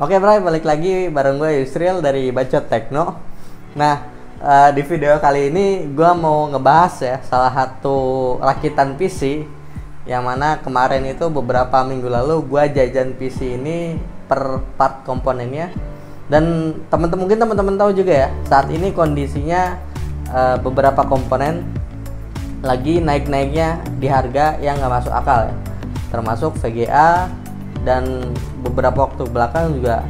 Oke bro, balik lagi bareng gue Yusril dari Bacot Tekno. Nah, di video kali ini gue mau ngebahas ya salah satu rakitan PC yang mana kemarin itu beberapa minggu lalu gue jajan PC ini per part komponennya. Dan mungkin teman-teman tahu juga ya, saat ini kondisinya beberapa komponen lagi naik-naiknya di harga yang nggak masuk akal ya, termasuk VGA, dan beberapa waktu belakang juga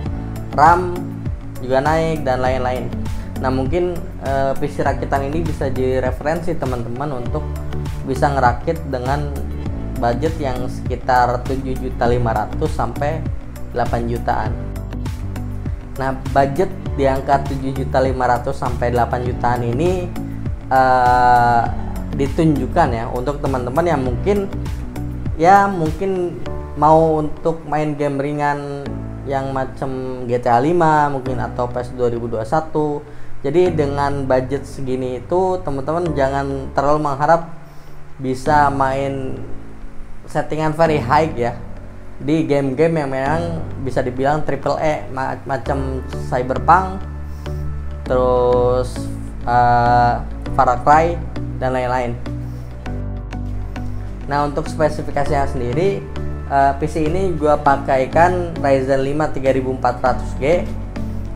RAM juga naik dan lain-lain. Nah mungkin PC rakitan ini bisa jadi referensi teman-teman untuk bisa ngerakit dengan budget yang sekitar 7.500.000 sampai 8 jutaan. Nah budget di angka 7.500.000 sampai 8 jutaan ini ditunjukkan ya untuk teman-teman yang mungkin mau untuk main game ringan yang macam GTA 5 mungkin atau PES 2021. Jadi dengan budget segini itu teman-teman jangan terlalu mengharap bisa main settingan very high ya di game-game yang memang bisa dibilang triple E macam Cyberpunk, terus Far Cry dan lain-lain. Nah untuk spesifikasinya sendiri, PC ini gue pakaikan Ryzen 5 3400G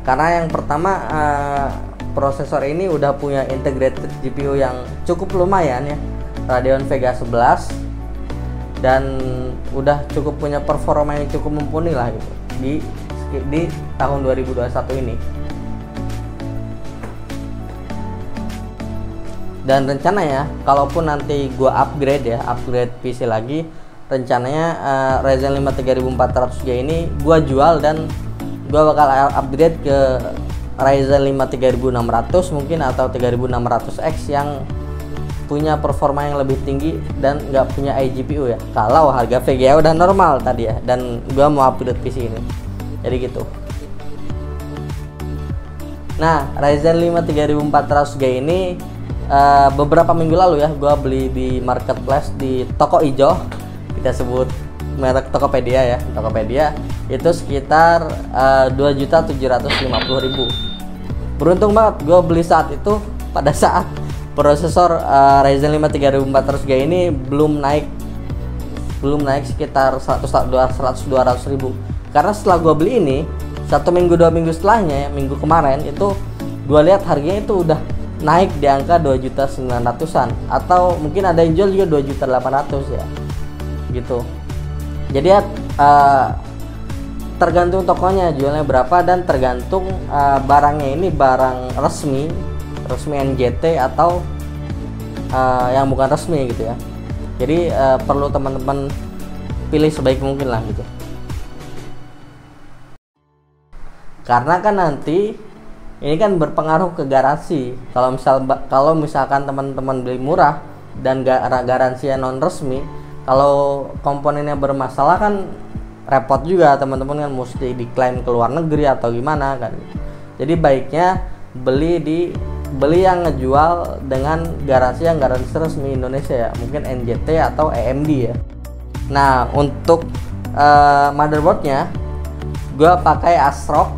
karena yang pertama prosesor ini udah punya integrated GPU yang cukup lumayan ya, Radeon Vega 11, dan udah cukup punya performa yang cukup mumpuni lah gitu di tahun 2021 ini. Dan rencananya kalaupun nanti gue upgrade PC lagi, rencananya Ryzen 5 3400G ini gue jual dan gue bakal upgrade ke Ryzen 5 3600 mungkin atau 3600X yang punya performa yang lebih tinggi dan nggak punya iGPU ya, kalau harga VGA udah normal tadi ya, dan gue mau upgrade PC ini. Jadi gitu. Nah Ryzen 5 3400G ini beberapa minggu lalu ya gue beli di marketplace di toko ijo, kita sebut merek Tokopedia ya. Tokopedia itu sekitar 2.750.000. Beruntung banget gue beli saat itu pada saat prosesor Ryzen 5 3400G ini belum naik sekitar 100-200.000. Karena setelah gue beli ini 1 minggu 2 minggu setelahnya ya, minggu kemarin itu gue lihat harganya itu udah naik di angka 2.900.000-an atau mungkin ada yang jual juga 2.800.000 ya gitu. Jadi ya tergantung tokonya jualnya berapa dan tergantung barangnya ini barang resmi NJT atau yang bukan resmi gitu ya. Jadi perlu teman-teman pilih sebaik mungkin lah gitu. Karena kan nanti ini kan berpengaruh ke garansi. Kalau misalkan teman-teman beli murah dan garansinya non resmi, kalau komponennya bermasalah kan repot juga teman-teman, kan mesti diklaim ke luar negeri atau gimana kan. Jadi baiknya beli yang ngejual dengan garansi resmi Indonesia ya, mungkin NJT atau AMD ya. Nah untuk motherboardnya gue pakai ASRock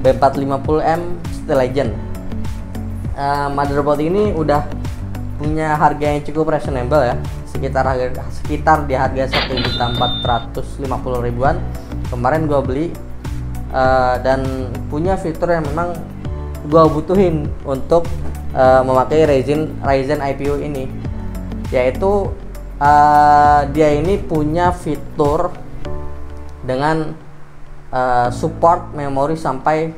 B450M Steel Legend. Motherboard ini udah punya harga yang cukup reasonable ya, sekitar di harga 1.450.000-an kemarin gue beli, dan punya fitur yang memang gue butuhin untuk memakai Ryzen IPU ini, yaitu dia ini punya fitur dengan support memori sampai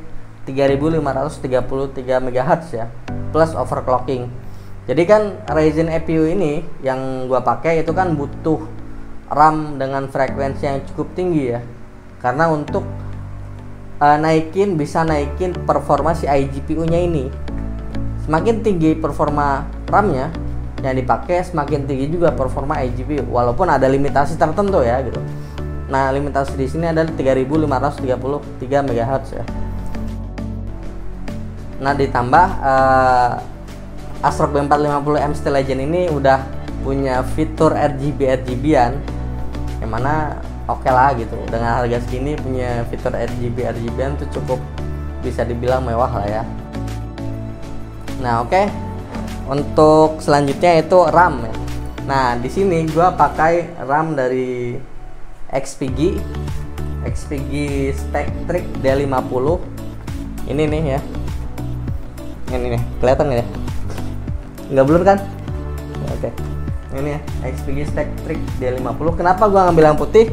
3533 MHz ya, plus overclocking. Jadi kan Ryzen IPU ini yang gua pakai itu kan butuh RAM dengan frekuensi yang cukup tinggi ya, karena untuk bisa naikin performa si iGPU-nya ini. Semakin tinggi performa RAM-nya yang dipakai, semakin tinggi juga performa iGPU, walaupun ada limitasi tertentu ya gitu. Nah limitasi di sini adalah 3533 MHz ya. Nah ditambah ASRock B450M Steel Legend ini udah punya fitur RGB-an, yang mana oke lah gitu. Dengan harga segini punya fitur RGB-an tuh cukup bisa dibilang mewah lah ya. Nah oke. Untuk selanjutnya itu RAM ya. Nah di sini gua pakai RAM dari XPG Stacktrek D50. Ini nih ya. Ini nih, kelihatan ya? Nggak blur kan? Oke. Ini ya, XPG Stacktrek D50. Kenapa gua ngambil yang putih?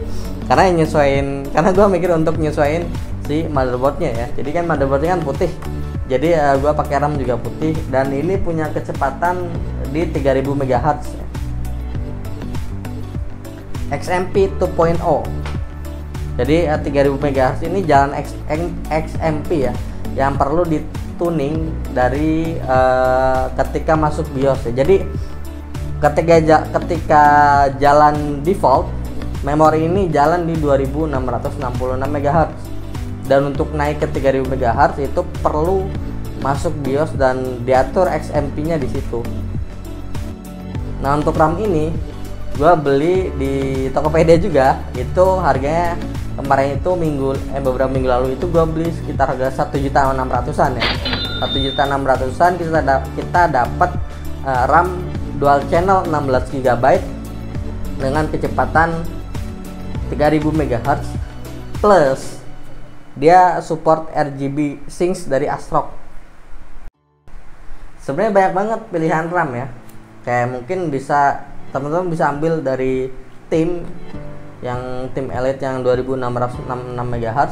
Karena gua mikir untuk nyesuaiin si motherboardnya ya. Jadi kan motherboardnya kan putih. Jadi gua pakai RAM juga putih dan ini punya kecepatan di 3000 MHz ya. XMP 2.0. Jadi 3000 MHz ini jalan XMP ya, yang perlu dituning dari ketika masuk BIOS ya. Jadi ketika jalan default, memori ini jalan di 2666 MHz. Dan untuk naik ke 3000 MHz itu perlu masuk BIOS dan diatur XMP-nya di situ. Nah, untuk RAM ini gua beli di Tokopedia juga. Itu harganya kemarin itu beberapa minggu lalu itu gua beli sekitar harga 1.600.000-an ya. 1.600.000-an kita dapat RAM dual channel 16 GB dengan kecepatan 3000 MHz plus dia support RGB Sync dari ASRock. Sebenarnya banyak banget pilihan RAM ya. Kayak mungkin teman-teman bisa ambil dari tim Elite yang 2666 MHz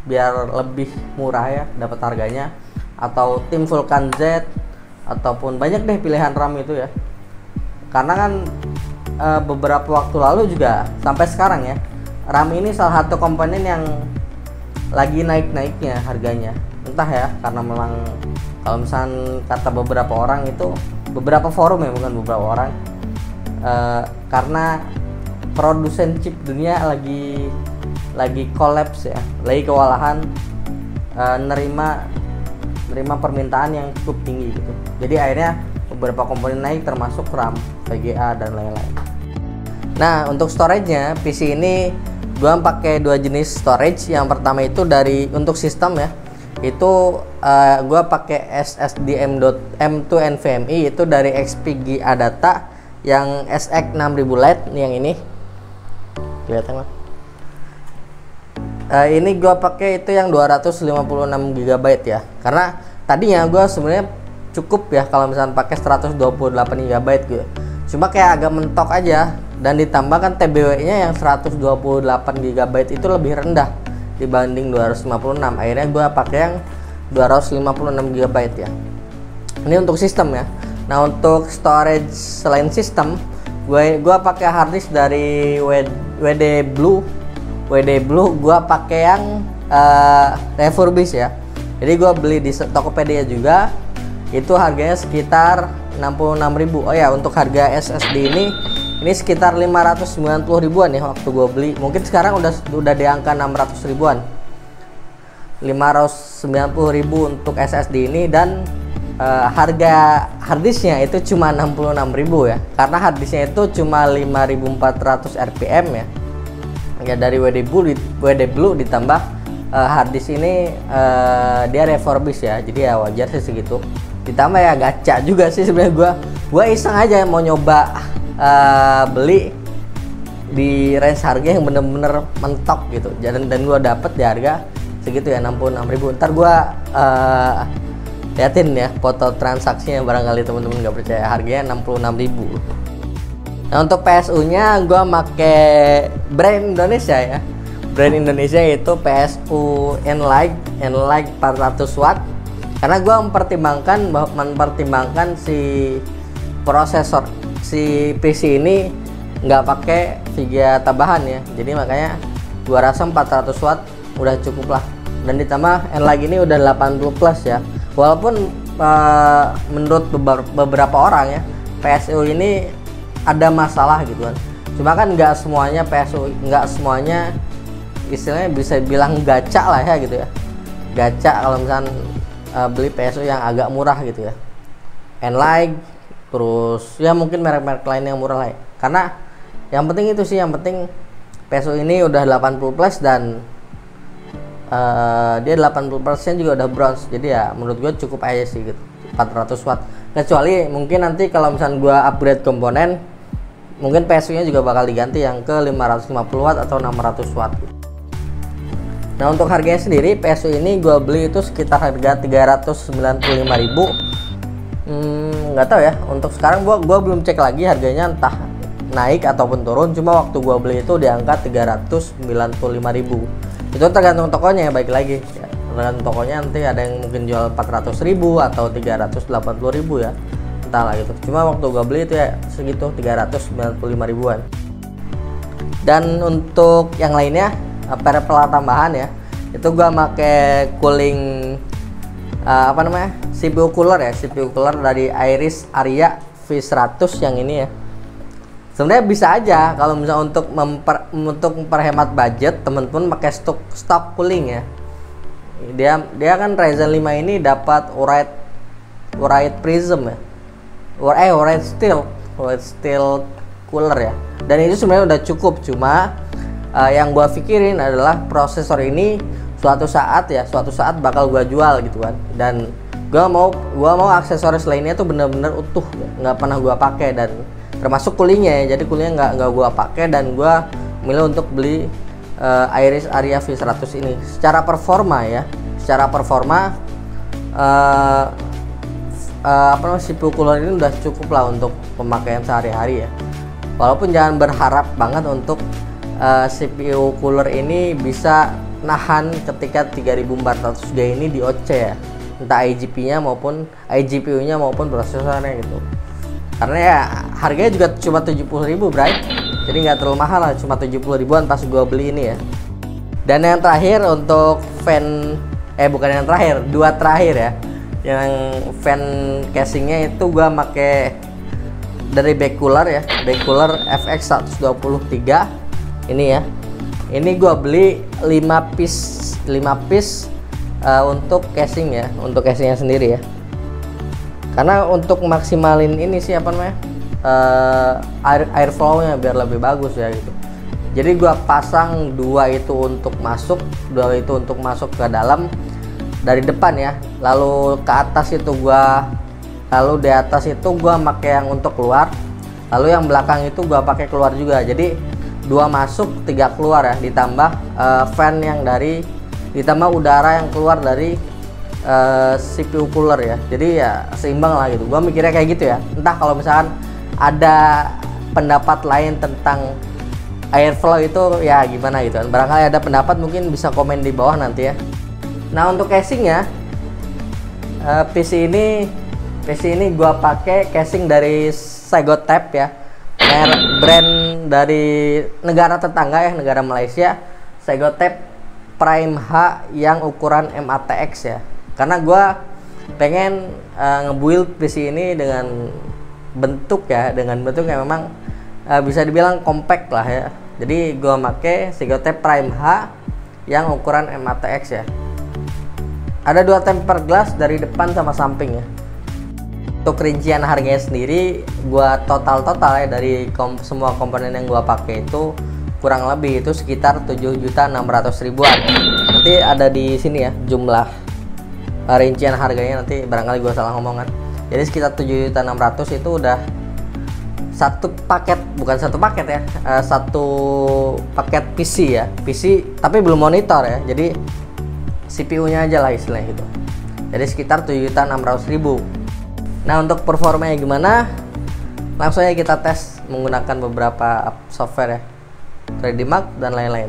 biar lebih murah ya dapat harganya, atau tim Vulkan Z, ataupun banyak deh pilihan RAM itu ya. Karena kan beberapa waktu lalu juga sampai sekarang ya, RAM ini salah satu komponen yang lagi naik-naiknya harganya. Entah ya, karena memang kalau misalnya kata beberapa orang itu, beberapa forum ya, bukan beberapa orang, karena produsen chip dunia lagi kolaps ya, lagi kewalahan nerima permintaan yang cukup tinggi gitu. Jadi akhirnya beberapa komponen naik termasuk RAM, VGA dan lain-lain. Nah, untuk storage-nya PC ini gua pakai dua jenis storage. Yang pertama itu untuk sistem ya, itu gua pakai SSD M.2 NVMe itu dari XPG Adata yang SX6000 Lite yang ini kelihatan kan? Ini gua pakai itu yang 256 GB ya, karena tadinya gua sebenarnya cukup ya kalau misalnya pakai 128 GB gitu. Cuma kayak agak mentok aja, dan ditambahkan TBW-nya yang 128 GB itu lebih rendah dibanding 256. Akhirnya gue pakai yang 256 GB ya. Ini untuk sistem ya. Nah, untuk storage selain sistem, gue pakai hard disk dari WD Blue gue pakai yang refurbish ya. Jadi gue beli di Tokopedia juga. Itu harganya sekitar 66.000. Oh ya, untuk harga SSD ini sekitar 590 ribuan ya waktu gue beli. Mungkin sekarang udah di angka 600 ribuan. 590 ribu untuk SSD ini, dan harga harddisknya itu cuma 66.000 ya, karena harddisknya itu cuma 5400 rpm ya dari WD Blue ditambah harddisk ini dia refurbish ya, jadi ya wajar sih segitu. Ditambah ya gacha juga sih sebenarnya, gue iseng aja mau nyoba beli di range harga yang bener-bener mentok gitu, dan gue dapet di harga segitu ya, 66.000. Ntar gue liatin ya foto transaksinya, barangkali temen-temen nggak percaya, harganya 66.000. Nah, untuk PSU nya gue make brand Indonesia ya, brand Indonesia yaitu PSU Enlight 400 watt, karena gue mempertimbangkan si prosesor si PC ini nggak pakai VGA tambahan ya, jadi makanya gua rasa 400 watt udah cukup lah. Dan ditambah Enlight ini udah 80 plus ya, walaupun menurut beberapa orang ya PSU ini ada masalah gitu kan, cuma kan nggak semuanya PSU, nggak semuanya istilahnya bisa bilang gacha lah ya gitu ya, gacha kalau misalnya beli PSU yang agak murah gitu ya, Enlight, terus ya mungkin merek-merek lain yang murah lah ya. Karena yang penting itu sih, yang penting PSU ini udah 80 plus dan dia 80% juga udah bronze. Jadi ya menurut gue cukup aja sih gitu, 400 watt. Kecuali mungkin nanti kalau misalnya gue upgrade komponen, mungkin PSU nya juga bakal diganti yang ke 550 watt atau 600 watt gitu. Nah untuk harganya sendiri, PSU ini gue beli itu sekitar harga 395.000. Nggak tahu ya, untuk sekarang gua belum cek lagi harganya entah naik ataupun turun. Cuma waktu gua beli itu di angka 395.000. Itu tergantung tokonya ya, baik lagi ya, tergantung tokonya. Nanti ada yang mungkin jual 400.000 atau 380.000 ya, entahlah gitu. Cuma waktu gua beli itu ya segitu, 395.000-an. Dan untuk yang lainnya, peripheral tambahan ya, itu gua pakai cooling CPU cooler ya, CPU cooler dari Iris Aria V100 yang ini ya. Sebenarnya bisa aja kalau misalnya untuk memperhemat budget, teman-teman pakai stock cooling ya. Dia kan Ryzen 5 ini dapat Write Prism ya. Write Steel cooler ya. Dan itu sebenarnya udah cukup, cuma yang gua pikirin adalah prosesor ini suatu saat bakal gua jual gitu kan. Dan gua mau aksesoris lainnya tuh bener-bener utuh, nggak pernah gua pakai, dan termasuk coolingnya ya. Jadi coolingnya nggak gua pakai, dan gua milih untuk beli Iris Aria V100 ini. Secara performa CPU cooler ini udah cukup lah untuk pemakaian sehari-hari ya. Walaupun jangan berharap banget untuk CPU cooler ini bisa nahan ketika 3400G ini di OC ya, entah IGPU-nya maupun prosesornya gitu. Karena ya harganya juga cuma 70.000 bray, jadi nggak terlalu mahal lah, cuma 70.000-an pas gua beli ini ya. Dan yang terakhir untuk dua terakhir ya, yang fan casingnya itu gua make dari Backcooler ya, Backcooler FX123 ini ya. Ini gua beli 5 piece untuk casing ya, untuk casingnya sendiri ya. Karena untuk maksimalin ini sih airflow nya biar lebih bagus ya gitu. Jadi gua pasang dua itu untuk masuk ke dalam dari depan ya. Lalu ke atas itu di atas itu gua pakai yang untuk keluar. Lalu yang belakang itu gua pakai keluar juga. Jadi 2 masuk 3 keluar ya, ditambah ditambah udara yang keluar dari CPU cooler ya. Jadi ya seimbang lah gitu, gua mikirnya kayak gitu ya. Entah kalau misalkan ada pendapat lain tentang airflow itu ya gimana gitu kan, barangkali ada pendapat mungkin bisa komen di bawah nanti ya. Nah untuk casingnya, PC ini gua pakai casing dari Segotep ya, brand dari negara tetangga ya, negara Malaysia, Segotep Prime H yang ukuran MATX ya. Karena gue pengen ngebuild PC ini dengan bentuk yang memang bisa dibilang compact lah ya. Jadi gue pakai Segotep Prime H yang ukuran MATX ya. Ada 2 tempered glass dari depan sama samping ya. Untuk rincian harganya sendiri, gua total ya dari semua komponen yang gua pakai itu kurang lebih itu sekitar 7.600.000-an. Nanti ada di sini ya jumlah rincian harganya, nanti barangkali gua salah ngomong kan. Jadi sekitar 7.600.000 itu udah satu paket PC ya, PC tapi belum monitor ya. Jadi CPU-nya aja lah istilahnya gitu. Jadi sekitar 7.600.000. Nah untuk performanya gimana? Langsung aja kita tes menggunakan beberapa software ya, 3D Mark dan lain-lain.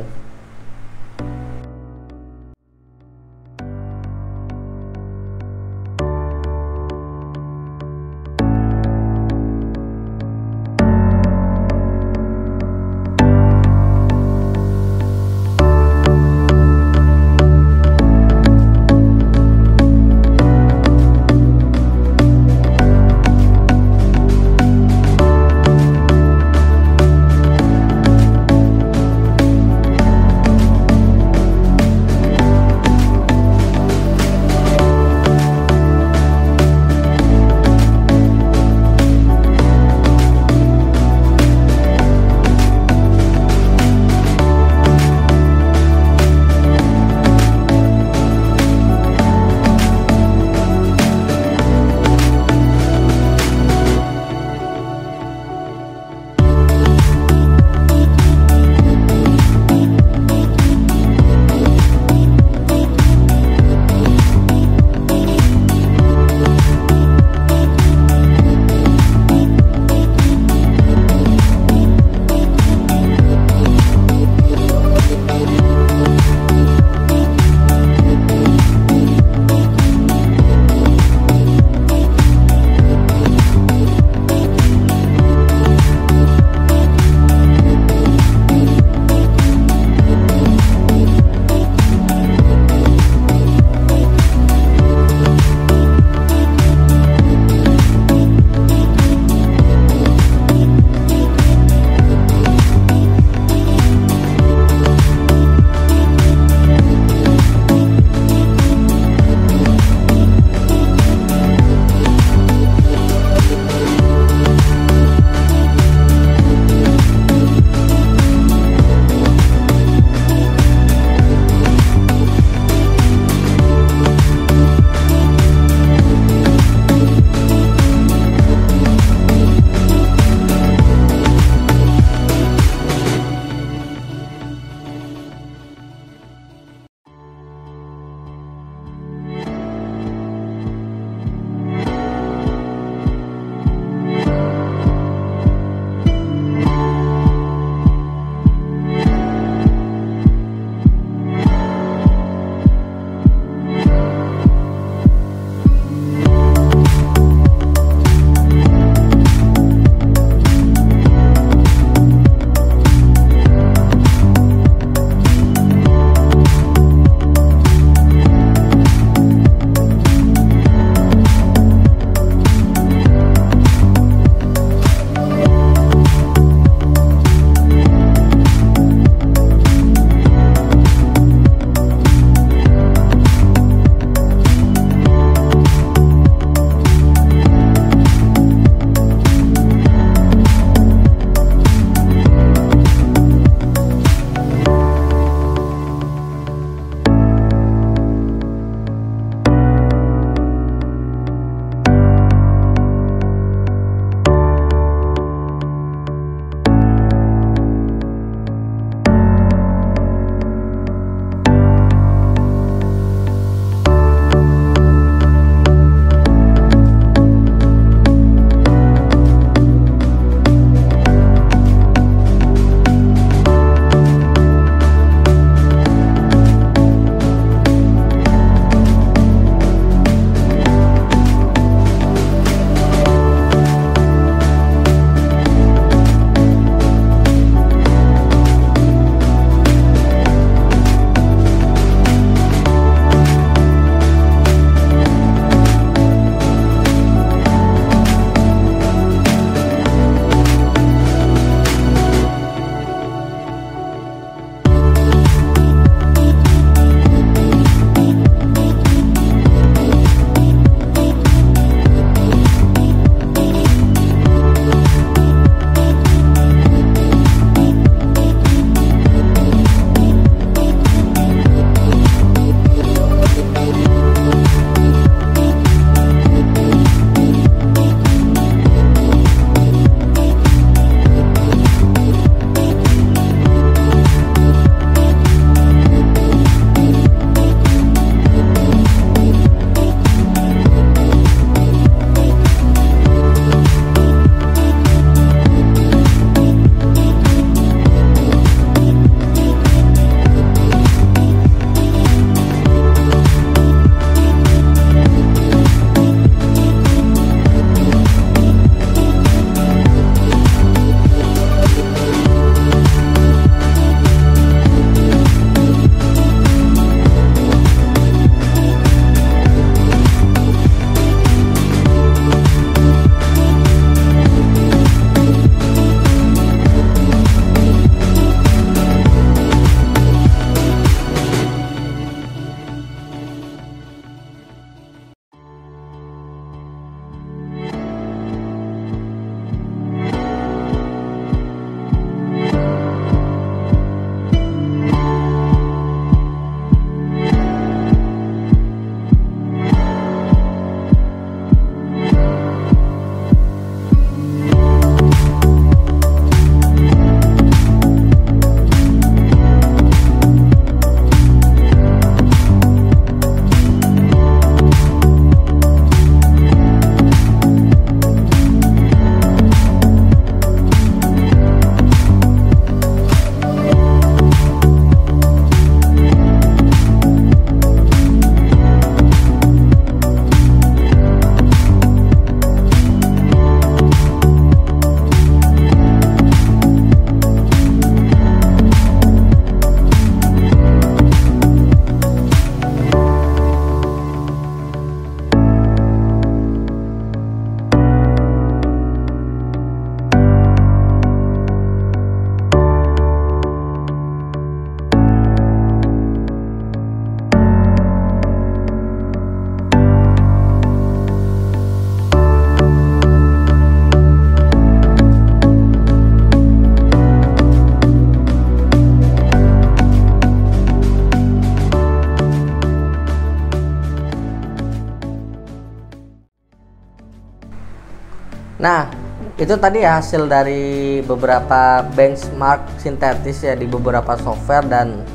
Nah, itu tadi ya hasil dari beberapa benchmark sintetis ya di beberapa software, dan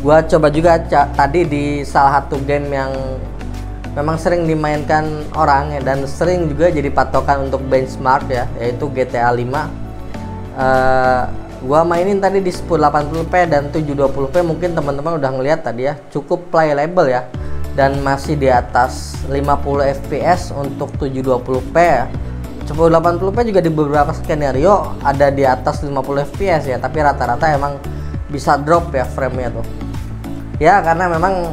gua coba juga tadi di salah satu game yang memang sering dimainkan orang ya, dan sering juga jadi patokan untuk benchmark ya, yaitu GTA 5. Gua mainin tadi di 1080p dan 720p. Mungkin teman-teman udah ngeliat tadi ya, cukup playable ya, dan masih di atas 50 fps untuk 720p ya. 1080p juga di beberapa skenario ada di atas 50 fps ya, tapi rata-rata emang bisa drop ya framenya tuh ya, karena memang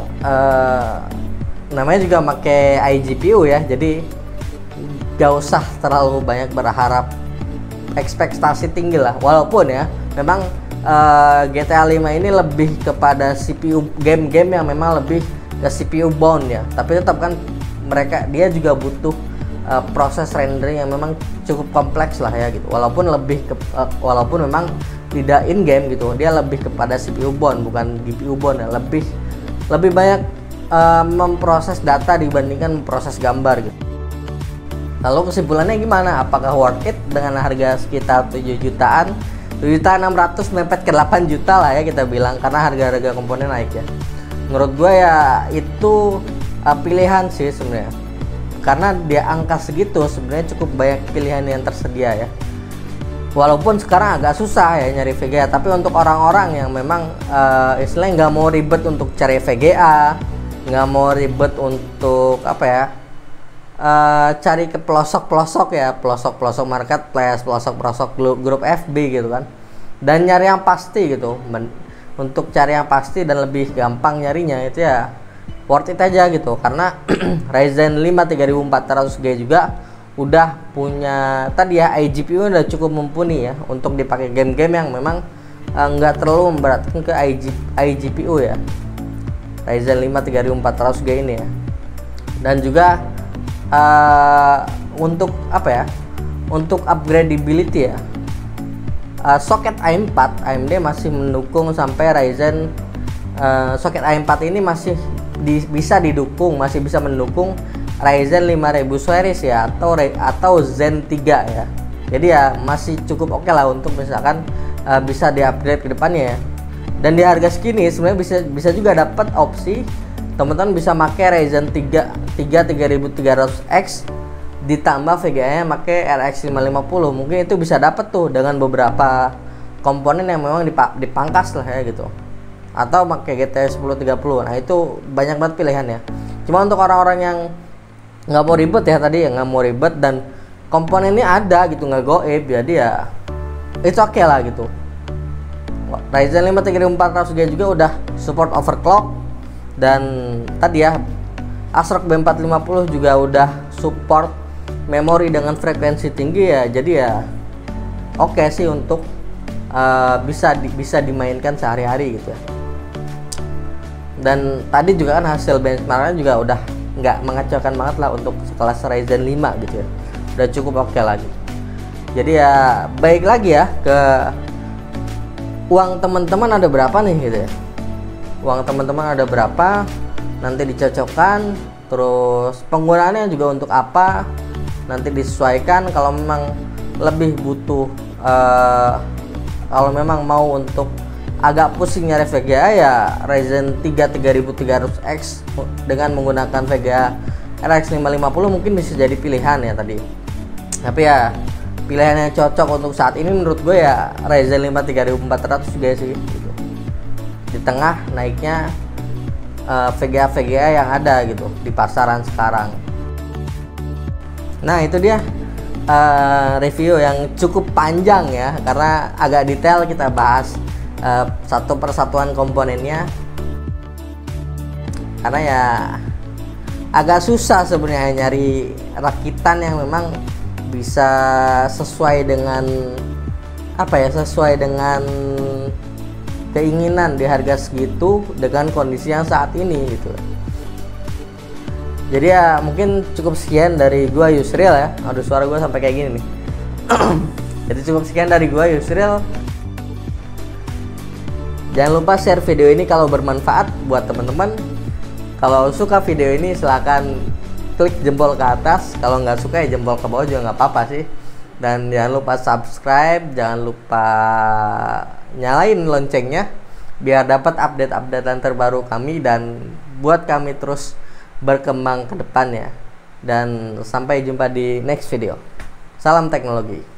namanya juga pakai iGPU ya, jadi gak usah terlalu banyak berharap ekspektasi tinggi lah. Walaupun ya memang GTA 5 ini lebih kepada CPU, game-game yang memang lebih ke CPU bound ya, tapi tetap kan dia juga butuh proses rendering yang memang cukup kompleks lah ya gitu. Walaupun memang tidak in game gitu, dia lebih kepada CPU bound bukan GPU bound ya, lebih banyak memproses data dibandingkan memproses gambar gitu. Lalu kesimpulannya gimana? Apakah worth it dengan harga sekitar 7 jutaan? 7.600.000 mepet ke 8 juta lah ya kita bilang, karena harga-harga komponen naik ya. Menurut gue ya itu pilihan sih sebenarnya, karena dia angka segitu sebenarnya cukup banyak pilihan yang tersedia ya. Walaupun sekarang agak susah ya nyari VGA, tapi untuk orang-orang yang memang istilahnya nggak mau ribet untuk cari VGA, nggak mau ribet untuk apa ya, cari ke pelosok-pelosok ya, pelosok-pelosok marketplace, pelosok-pelosok grup FB gitu kan, dan nyari yang pasti gitu. Untuk cari yang pasti dan lebih gampang nyarinya itu ya worth it aja gitu, karena Ryzen 5 3400G juga udah punya tadi ya iGPU udah cukup mumpuni ya untuk dipakai game-game yang memang nggak terlalu memberatkan ke iGPU ya, Ryzen 5 3400G ini ya. Dan juga untuk apa ya, untuk upgradability ya, soket i4 AMD masih mendukung sampai Ryzen soket i4 ini masih masih bisa mendukung Ryzen 5000 series ya, atau Zen 3 ya. Jadi ya masih cukup oke lah untuk misalkan bisa di-upgrade ke depannya ya. Dan di harga segini sebenarnya bisa juga dapat opsi teman-teman bisa pakai Ryzen 3 3300X ditambah VGA nya pakai RX 550. Mungkin itu bisa dapat tuh dengan beberapa komponen yang memang dipangkas lah ya gitu, atau pakai GT 1030. Nah itu banyak banget pilihannya. Cuma untuk orang-orang yang nggak mau ribet ya tadi, yang nggak mau ribet dan komponennya ada gitu, nggak goib, jadi ya it's okay lah gitu. Ryzen 5 3400G juga udah support overclock, dan tadi ya ASRock B450 juga udah support memori dengan frekuensi tinggi ya. Jadi ya oke sih untuk bisa dimainkan sehari-hari gitu ya. Dan tadi juga kan hasil benchmarknya juga udah nggak mengacaukan banget lah untuk sekelas Ryzen 5 gitu ya, udah cukup oke lagi. Jadi ya baik lagi ya ke uang teman-teman ada berapa nih gitu ya, uang teman-teman ada berapa, nanti dicocokkan, terus penggunaannya juga untuk apa nanti disesuaikan. Kalau memang lebih butuh kalau memang mau untuk agak pusing nyari VGA ya Ryzen 3 3300X dengan menggunakan VGA RX 550 mungkin bisa jadi pilihan ya tadi. Tapi ya pilihan yang cocok untuk saat ini menurut gue ya Ryzen 5 3400 juga sih gitu. Di tengah naiknya VGA yang ada gitu di pasaran sekarang. Nah itu dia review yang cukup panjang ya, karena agak detail kita bahas satu persatuan komponennya, karena ya agak susah sebenarnya nyari rakitan yang memang bisa sesuai dengan apa ya, sesuai dengan keinginan di harga segitu dengan kondisi yang saat ini gitu. Jadi ya mungkin cukup sekian dari gua Yusril ya. Aduh suara gua sampai kayak gini nih. Jadi cukup sekian dari gua Yusril. Jangan lupa share video ini kalau bermanfaat buat teman-teman. Kalau suka video ini silahkan klik jempol ke atas. Kalau nggak suka ya jempol ke bawah juga nggak apa-apa sih. Dan jangan lupa subscribe, jangan lupa nyalain loncengnya biar dapat update-updatean terbaru kami dan buat kami terus berkembang ke depannya. Dan sampai jumpa di next video. Salam teknologi.